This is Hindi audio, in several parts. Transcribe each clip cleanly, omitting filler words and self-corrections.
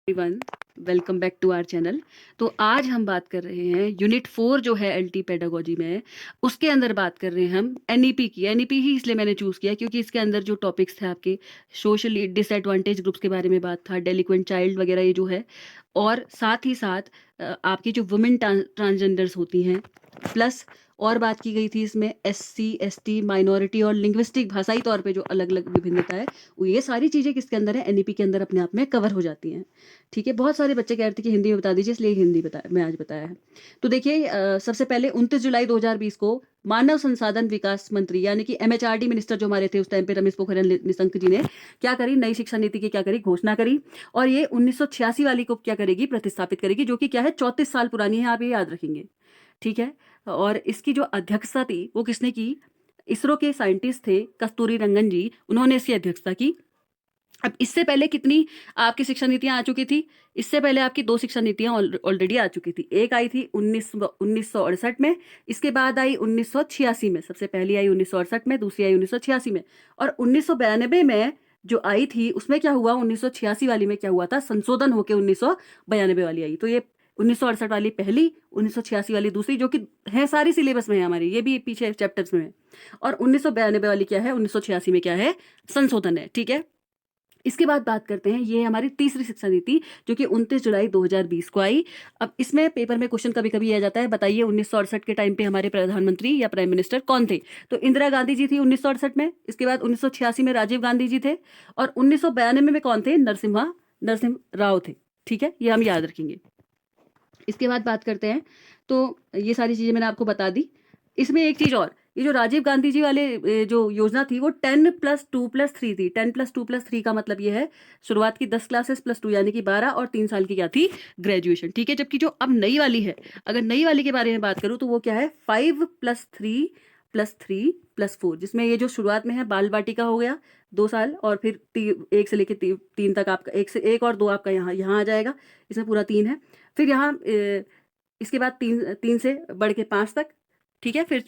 Everyone, welcome back to our channel. तो आज हम बात कर रहे हैं यूनिट 4 जो है एलटी पेडागोजी में, उसके अंदर बात कर रहे हैं हम एनईपी की। एनईपी ही इसलिए मैंने चूज़ किया क्योंकि इसके अंदर जो टॉपिक्स थे आपके सोशली डिसएडवांटेज ग्रुप्स के बारे में बात था, डेलिक्वेंट चाइल्ड वगैरह ये जो है, और साथ ही साथ आपकी जो वुमेन ट्रांसजेंडर्स होती हैं, प्लस और बात की गई थी इसमें एससी एसटी माइनॉरिटी और लिंग्विस्टिक भाषाई तौर पे जो अलग अलग विभिन्नता है, ये सारी चीज़ें किसके अंदर है, एनईपी के अंदर अपने आप में कवर हो जाती हैं। ठीक है, बहुत सारे बच्चे कह रहे थे कि हिंदी में बता दीजिए, इसलिए हिंदी मैं आज बताया है। तो देखिए, सबसे पहले 29 जुलाई 2020 को मानव संसाधन विकास मंत्री यानी कि एमएचआरडी मिनिस्टर जो हमारे थे उस टाइम पे, रमेश पोखरियाल निशंक जी ने क्या करी, नई शिक्षा नीति की क्या करी, घोषणा करी। और ये 1986 वाली को क्या करेगी, प्रतिस्थापित करेगी, जो कि क्या है 34 साल पुरानी है, आप ये याद रखेंगे। ठीक है, और इसकी जो अध्यक्षता थी वो किसने की, इसरो के साइंटिस्ट थे कस्तूरी रंगन जी, उन्होंने इसकी अध्यक्षता की। अब इससे पहले कितनी आपकी शिक्षा नीतियां आ चुकी थी, इससे पहले आपकी 2 शिक्षा नीतियां ऑलरेडी आ चुकी थी। एक आई थी 1968 में, इसके बाद आई 1986 में। सबसे पहली आई 1968 में, दूसरी आई 1986 में, और 1992 में जो आई थी उसमें क्या हुआ, 1986 वाली में क्या हुआ था, संशोधन होके 1992 वाली आई। तो ये 1968 वाली पहली, 1986 वाली दूसरी, जो कि है सारी सिलेबस में है हमारी, ये भी पीछे चैप्टर्स में है। और 1992 वाली क्या है, 1986 में क्या है, संशोधन है। ठीक है, इसके बाद बात करते हैं, ये हमारी तीसरी शिक्षा नीति जो कि 29 जुलाई 2020 को आई। अब इसमें पेपर में क्वेश्चन कभी कभी आ जाता है, बताइए 1968 के टाइम पे हमारे प्रधानमंत्री या प्राइम मिनिस्टर कौन थे। तो इंदिरा गांधी जी थी 1968 में, इसके बाद 1986 में राजीव गांधी जी थे, और 1992 में कौन थे, नरसिम्हा राव थे। ठीक है, ये हम याद रखेंगे। इसके बाद बात करते हैं, तो ये सारी चीज़ें मैंने आपको बता दी। इसमें एक चीज़ और, ये जो राजीव गांधी जी वाले जो योजना थी वो 10+2+3 थी। 10+2+3 का मतलब ये है, शुरुआत की 10 क्लासेस +2 यानी कि 12, और 3 साल की क्या थी, ग्रेजुएशन। ठीक है, जबकि जो अब नई वाली है, अगर नई वाली के बारे में बात करूँ तो वो क्या है, 5+3+3+4, जिसमें ये जो शुरुआत में है बाल बाटिका हो गया 2 साल, और फिर 1 से लेकर 3 तक आपका, 1 और 2 आपका यहाँ आ जाएगा, इसमें पूरा 3 है। फिर यहाँ इसके बाद 3 से बढ़ के 5 तक। ठीक है, फिर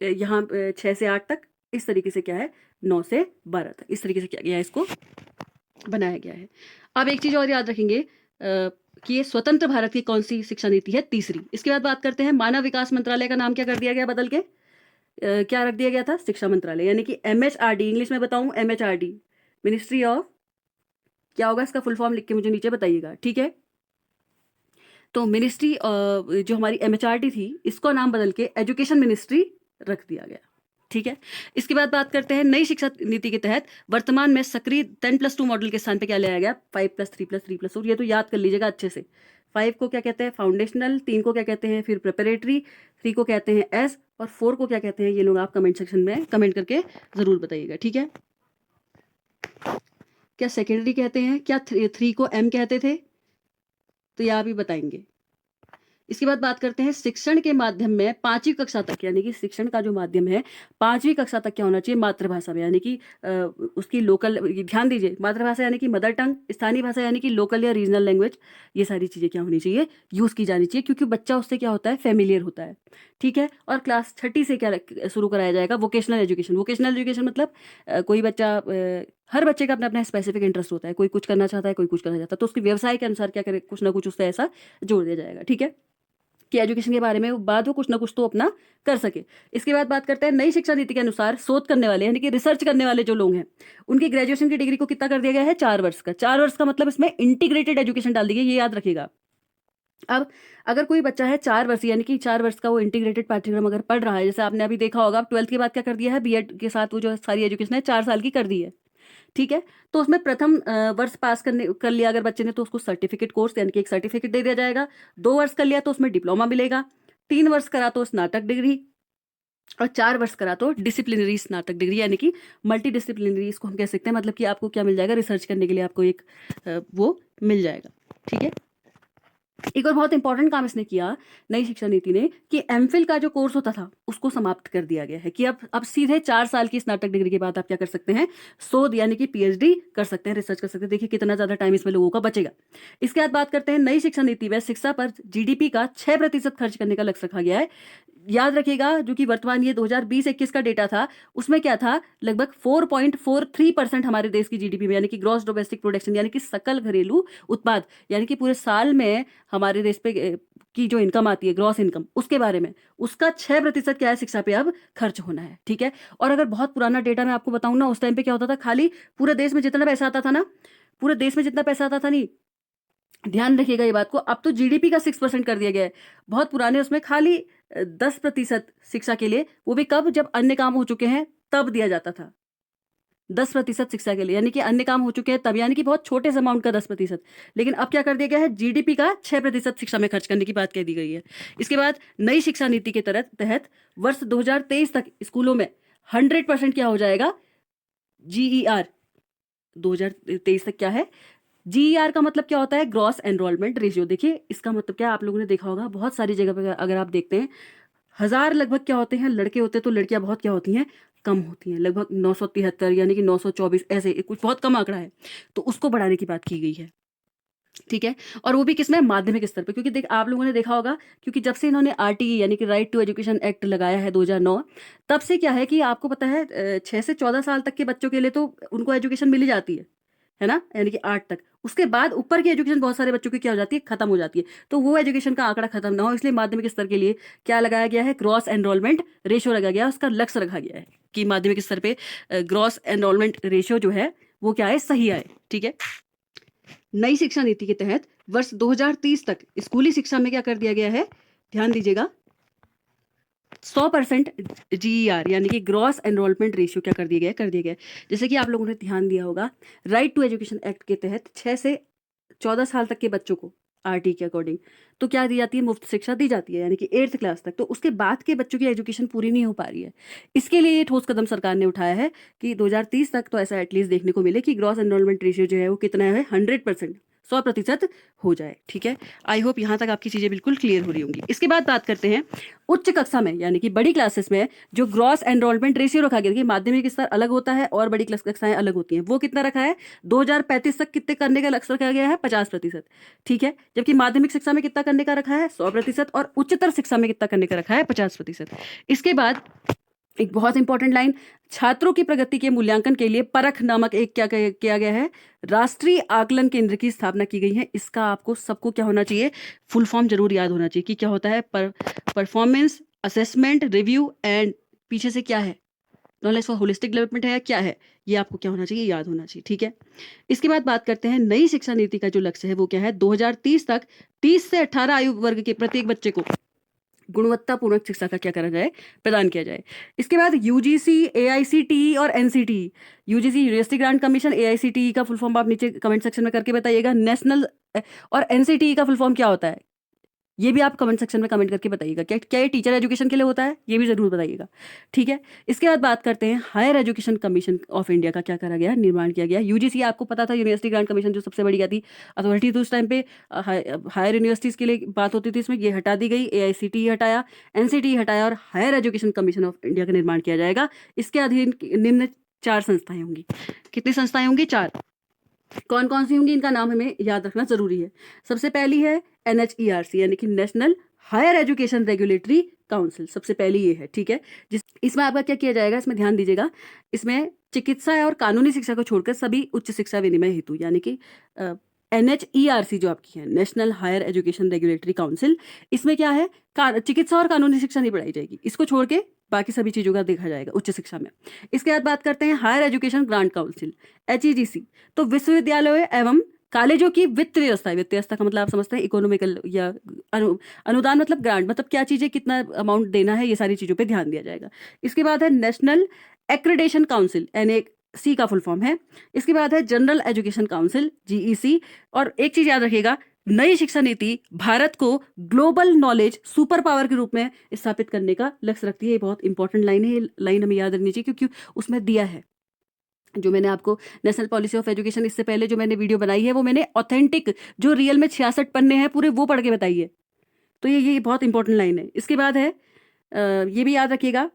यहाँ 6 से 8 तक, इस तरीके से क्या है, 9 से 12 तक, इस तरीके से क्या गया है, इसको बनाया गया है। अब एक चीज़ और याद रखेंगे कि ये स्वतंत्र भारत की कौन सी शिक्षा नीति है, तीसरी। इसके बाद बात करते हैं, मानव विकास मंत्रालय का नाम क्या कर दिया गया बदल के, क्या रख दिया गया था, शिक्षा मंत्रालय, यानी कि एमएचआरडी, इंग्लिश में बताऊं एमएचआरडी, मिनिस्ट्री ऑफ, क्या होगा इसका फुल फॉर्म लिख के मुझे नीचे बताइएगा। ठीक है, तो मिनिस्ट्री जो हमारी एमएचआरडी थी, इसको नाम बदल के एजुकेशन मिनिस्ट्री रख दिया गया। ठीक है, इसके बाद बात करते हैं, नई शिक्षा नीति के तहत वर्तमान में सक्रिय 10+2 मॉडल के स्थान पे क्या लाया गया, 5+3+3+4। ये तो याद कर लीजिएगा अच्छे से। 5 को क्या कहते हैं, फाउंडेशनल, 3 को क्या कहते हैं फिर प्रिपरेटरी, 3 को कहते हैं एस, और 4 को क्या कहते हैं, ये लोग आप कमेंट सेक्शन में कमेंट करके ज़रूर बताइएगा। ठीक है, क्या सेकेंडरी कहते हैं, क्या 3 को एम कहते थे, तो ये आप ही बताएंगे। इसके बाद बात करते हैं, शिक्षण के माध्यम में 5वीं कक्षा तक, यानी कि शिक्षण का जो माध्यम है 5वीं कक्षा तक क्या होना चाहिए, मातृभाषा में, यानी कि उसकी लोकल, ध्यान दीजिए, मातृभाषा यानी कि मदर टंग, स्थानीय भाषा यानी कि लोकल या रीजनल लैंग्वेज, ये सारी चीज़ें क्या होनी चाहिए, यूज़ की जानी चाहिए, क्योंकि बच्चा उससे क्या होता है, फेमिलियर होता है। ठीक है, और क्लास 6 से क्या शुरू कराया जाएगा, वोकेशनल एजुकेशन। वोकेशनल एजुकेशन मतलब कोई बच्चा, हर बच्चे का अपना अपना स्पेसिफिक इंटरेस्ट होता है, कोई कुछ करना चाहता है, कोई कुछ करना चाहता है, तो उसके व्यवसाय के अनुसार क्या करे, कुछ ना कुछ उससे ऐसा जोड़ दिया जाएगा। ठीक है, कि एजुकेशन के बारे में बात हो, कुछ ना कुछ तो अपना कर सके। इसके बाद बात करते हैं, नई शिक्षा नीति के अनुसार शोध करने वाले यानी कि रिसर्च करने वाले जो लोग हैं, उनकी ग्रेजुएशन की डिग्री को कितना कर दिया गया है, 4 वर्ष का। 4 वर्ष का मतलब इसमें इंटीग्रेटेड एजुकेशन डाल दी गई, ये याद रखिएगा। अब अगर कोई बच्चा है 4 वर्ष, यानी कि 4 वर्ष का वो इंटीग्रेटेड पाठ्यक्रम अगर पढ़ रहा है, जैसे आपने अभी देखा होगा, 12th के बाद क्या कर दिया है, बीएड के साथ वो जो सारी एजुकेशन है 4 साल की कर दी है। ठीक है, तो उसमें प्रथम वर्ष पास कर लिया अगर बच्चे ने, तो उसको सर्टिफिकेट कोर्स यानी कि एक सर्टिफिकेट दे दिया जाएगा। 2 वर्ष कर लिया तो उसमें डिप्लोमा मिलेगा। 3 वर्ष करा तो स्नातक डिग्री, और 4 वर्ष करा तो डिसिप्लिनरी स्नातक डिग्री, यानी कि मल्टी डिसिप्लिनरी इसको हम कह सकते हैं। मतलब कि आपको क्या मिल जाएगा, रिसर्च करने के लिए आपको एक वो मिल जाएगा। ठीक है, एक और बहुत इंपॉर्टेंट काम इसने किया, नई शिक्षा नीति ने, कि एमफिल का जो कोर्स होता था उसको समाप्त कर दिया गया है, कि अब सीधे 4 साल की स्नातक डिग्री के बाद आप क्या कर सकते हैं, शोध यानी कि पीएचडी कर सकते हैं, रिसर्च कर सकते हैं। देखिए कितना ज्यादा टाइम इसमें लोगों का बचेगा। इसके बाद बात करते हैं, नई शिक्षा नीति में शिक्षा पर जीडीपी का 6% खर्च करने का लक्ष्य रखा गया है। याद रखिएगा जो कि वर्तमान ये 2020-21 का डेटा था, उसमें क्या था, लगभग 4.43% हमारे देश की जीडीपी में, यानी कि ग्रॉस डोमेस्टिक प्रोडक्शन, यानी कि सकल घरेलू उत्पाद, यानी कि पूरे साल में हमारे देश पे की जो इनकम आती है, ग्रॉस इनकम, उसके बारे में, उसका 6% क्या है, शिक्षा पे अब खर्च होना है। ठीक है। और अगर बहुत पुराना डेटा मैं आपको बताऊं ना, उस टाइम पे क्या होता था, खाली पूरे देश में जितना पैसा आता था ना, पूरे देश में जितना पैसा आता था, नहीं, ध्यान रखिएगा ये बात को, अब तो जीडीपी का 6% कर दिया गया है। बहुत पुराने उसमें खाली 10% शिक्षा के लिए, वो भी कब, जब अन्य काम हो चुके हैं तब दिया जाता था। 10% शिक्षा के लिए, यानी कि अन्य काम हो चुके हैं तब, यानी कि बहुत छोटे से अमाउंट का 10%। लेकिन अब क्या कर दिया गया है, जीडीपी का 6% शिक्षा में खर्च करने की बात कह दी गई है। इसके बाद नई शिक्षा नीति के तहत वर्ष 2023 तक स्कूलों में 100% क्या हो जाएगा, जीईआर। 2023 तक क्या है, जीईआर का मतलब क्या होता है, ग्रॉस एनरोलमेंट रेशियो। देखिए इसका मतलब क्या, आप लोगों ने देखा होगा बहुत सारी जगह पर, अगर आप देखते हैं, 1000 लगभग क्या होते हैं लड़के होते हैं, तो लड़कियां बहुत क्या होती हैं, कम होती हैं, लगभग 973, यानी कि 924, ऐसे कुछ बहुत कम आंकड़ा है, तो उसको बढ़ाने की बात की गई है। ठीक है। और वो भी किसमें, माध्यमिक स्तर पे, क्योंकि आप लोगों ने देखा होगा, क्योंकि जब से इन्होंने आरटीई यानी कि राइट टू एजुकेशन एक्ट लगाया है 2009, तब से क्या है कि आपको पता है 6 से 14 साल तक के बच्चों के लिए तो उनको एजुकेशन मिल ही जाती है ना, यानी कि 8 तक। उसके बाद ऊपर की एजुकेशन बहुत सारे बच्चों की क्या हो जाती है, खत्म हो जाती है। तो वो एजुकेशन का आंकड़ा खत्म ना हो, इसलिए माध्यमिक स्तर के लिए क्या लगाया गया है, ग्रॉस एनरोलमेंट रेशियो लगाया गया है, उसका लक्ष्य रखा गया है कि माध्यमिक स्तर पे ग्रॉस एनरोलमेंट रेशियो जो है वो क्या है, सही आए। ठीक है। नई शिक्षा नीति के तहत वर्ष 2030 तक स्कूली शिक्षा में क्या कर दिया गया है, ध्यान दीजिएगा, 100% जीईआर, यानी कि ग्रॉस एनरोलमेंट रेशियो क्या कर दिया गया, कर दिया गया। जैसे कि आप लोगों ने ध्यान दिया होगा, राइट टू एजुकेशन एक्ट के तहत 6 से 14 साल तक के बच्चों को आरटी के अकॉर्डिंग तो क्या दी जाती है, मुफ्त शिक्षा दी जाती है, यानी कि 8th क्लास तक। तो उसके बाद के बच्चों की एजुकेशन पूरी नहीं हो पा रही है। इसके लिए ये ठोस कदम सरकार ने उठाया है कि 2030 तक तो ऐसा एटलीस्ट देखने को मिले कि ग्रॉस एनरोलमेंट रेशियो जो है वो कितना है, 100%, 100% हो जाए। ठीक है। आई होप यहाँ तक आपकी चीज़ें बिल्कुल क्लियर हो रही होंगी। इसके बाद बात करते हैं उच्च कक्षा में, यानी कि बड़ी क्लासेस में जो ग्रॉस एनरोलमेंट रेशियो रखा गया, कि माध्यमिक स्तर अलग होता है और बड़ी क्लास कक्षाएं अलग होती हैं, वो कितना रखा है, 2035 तक कितने करने का लक्ष्य रखा गया है, 50%। ठीक है। जबकि माध्यमिक शिक्षा में कितना करने का रखा है, 100%, और उच्चतर शिक्षा में कितना करने का रखा है, 50%। इसके बाद एक बहुत इंपॉर्टेंट लाइन, छात्रों की प्रगति के मूल्यांकन के लिए परख नामक एक क्या किया गया है, राष्ट्रीय आकलन केंद्र की स्थापना की गई है। इसका आपको सबको क्या होना चाहिए, फुल फॉर्म जरूर याद होना चाहिए कि क्या होता है, परफॉर्मेंस असेसमेंट रिव्यू एंड, पीछे से क्या है, नॉलेज फॉर होलिस्टिक डेवलपमेंट है या क्या है, ये आपको क्या होना चाहिए, याद होना चाहिए। ठीक है। इसके बाद बात करते हैं नई शिक्षा नीति का जो लक्ष्य है वो क्या है, 2030 तक 30 से 18 आयु वर्ग के प्रत्येक बच्चे को गुणवत्तापूर्ण शिक्षा का क्या करा जाए, प्रदान किया जाए। इसके बाद यूजीसी, एआईसीटीई और NCTE, UGC university grant commission, AICTE का फुल फॉर्म आप नीचे कमेंट सेक्शन में करके बताइएगा, नेशनल, और एनसीटीई का फुल फॉर्म क्या होता है, ये भी आप कमेंट सेक्शन में कमेंट करके बताइएगा। क्या ये टीचर एजुकेशन के लिए होता है, ये भी जरूर बताइएगा। ठीक है। इसके बाद बात करते हैं higher education commission of India का क्या करा गया, निर्माण किया गया। यूजीसी आपको पता था, यूनिवर्सिटी ग्रांट कमीशन जो सबसे बड़ी क्या थी, अथॉरिटी, तो उस टाइम पे हायर यूनिवर्सिटीज़ के लिए बात होती थी, इसमें ये हटा दी गई, एआईसीटीई हटाया, एनसीटीई हटाया, और higher education commission of India का निर्माण किया जाएगा। इसके अधीन निम्न 4 संस्थाएं होंगी। कितनी संस्थाएं होंगी, 4। कौन कौन सी होंगी, इनका नाम हमें याद रखना जरूरी है। सबसे पहली है एनएचईआरसी, यानी कि national higher education regulatory council, सबसे पहली ये है। ठीक है। इसमें आपका क्या किया जाएगा, इसमें ध्यान दीजिएगा, इसमें चिकित्सा और कानूनी शिक्षा को छोड़कर सभी उच्च शिक्षा विनिमय हेतु, यानी कि एनएचईआरसी जो आपकी है, national higher education regulatory council, इसमें क्या है, चिकित्सा और कानूनी शिक्षा नहीं पढ़ाई जाएगी, इसको छोड़ के बाकी सभी चीज़ों का देखा जाएगा उच्च शिक्षा में। इसके बाद बात करते हैं हायर एजुकेशन ग्रांट काउंसिल, एचईजीसी, तो विश्वविद्यालय एवं कॉलेजों की वित्तीय व्यवस्था, वित्तीय व्यवस्था का मतलब आप समझते हैं इकोनॉमिकल, या अनुदान मतलब ग्रांट, मतलब क्या चीज़ें कितना अमाउंट देना है, ये सारी चीज़ों पे ध्यान दिया जाएगा। इसके बाद है नेशनल एक्रेडिटेशन काउंसिल, NAC का फुल फॉर्म है। इसके बाद है जनरल एजुकेशन काउंसिल, GEC। और एक चीज़ याद रखिएगा, नई शिक्षा नीति भारत को ग्लोबल नॉलेज सुपर पावर के रूप में स्थापित करने का लक्ष्य रखती है। ये बहुत इंपॉर्टेंट लाइन है, ये लाइन हमें याद रखनी चाहिए, क्योंकि उसमें दिया है, जो मैंने आपको नेशनल पॉलिसी ऑफ एजुकेशन, इससे पहले जो मैंने वीडियो बनाई है वो मैंने ऑथेंटिक, जो रियल में 66 पन्ने हैं पूरे, वो पढ़ के बताई है। तो ये बहुत इंपॉर्टेंट लाइन है। इसके बाद है ये भी याद रखिएगा,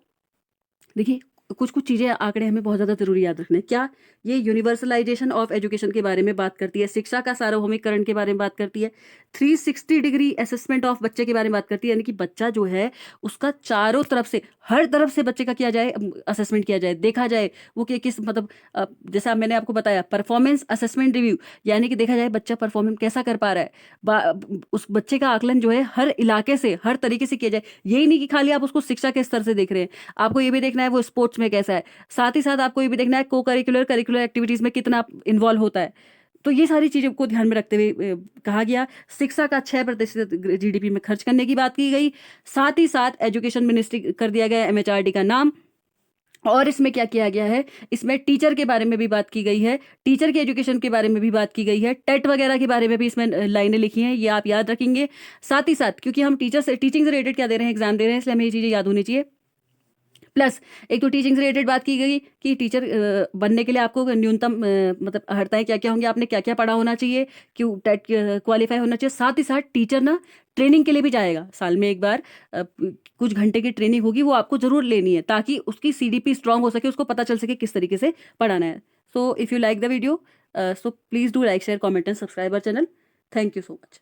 देखिए कुछ कुछ चीज़ें, आंकड़े हमें बहुत ज़्यादा ज़रूरी याद रखने हैं। क्या? ये यूनिवर्सलाइजेशन ऑफ एजुकेशन के बारे में बात करती है, शिक्षा का सार्वभौमिकरण के बारे में बात करती है, 360 डिग्री असेसमेंट ऑफ बच्चे के बारे में बात करती है, यानी कि बच्चा जो है उसका चारों तरफ से, हर तरफ से बच्चे का किया जाए, असेसमेंट किया जाए, देखा जाए वो कि किस मतलब जैसा मैंने आपको बताया परफॉर्मेंस असेसमेंट रिव्यू, यानी कि देखा जाए बच्चा परफॉर्मेंस कैसा कर पा रहा है, उस बच्चे का आकलन जो है हर इलाके से, हर तरीके से किया जाए। यही नहीं कि खाली आप उसको शिक्षा के स्तर से देख रहे हैं, आपको ये भी देखना है वो स्पोर्ट्स में कैसा है, साथ ही साथ आपको ये भी देखना है को करिकुलर करिकुलर एक्टिविटीज में कितना इन्वॉल्व होता है। तो ये सारी चीज़ों को ध्यान में रखते हुए कहा गया शिक्षा का 6% जीडीपी में खर्च करने की बात की गई। साथ ही साथ एजुकेशन मिनिस्ट्री कर दिया गया एमएचआरडी का नाम। और इसमें क्या किया गया है, इसमें टीचर के बारे में भी बात की गई है, टीचर के एजुकेशन के बारे में भी बात की गई है, टेट वगैरह के बारे में भी इसमें लाइनें लिखी हैं, ये आप याद रखेंगे। साथ ही साथ क्योंकि हम टीचर से टीचिंग से रिलेटेड क्या दे रहे हैं, एग्जाम दे रहे हैं, इसलिए हमें ये चीज़ें याद होनी चाहिए। प्लस एक तो टीचिंग से रिलेटेड बात की गई कि टीचर बनने के लिए आपको न्यूनतम मतलब अर्हताएं क्या क्या होंगी, आपने क्या क्या पढ़ा होना चाहिए, क्यों टेट क्वालिफाई होना चाहिए। साथ ही साथ टीचर ना ट्रेनिंग के लिए भी जाएगा, साल में एक बार कुछ घंटे की ट्रेनिंग होगी, वो आपको जरूर लेनी है ताकि उसकी सीडीपी स्ट्रांग हो सके, उसको पता चल सके किस तरीके से पढ़ाना है। So if you like the video, so please do like share comment and subscribe our channel. Thank you so much.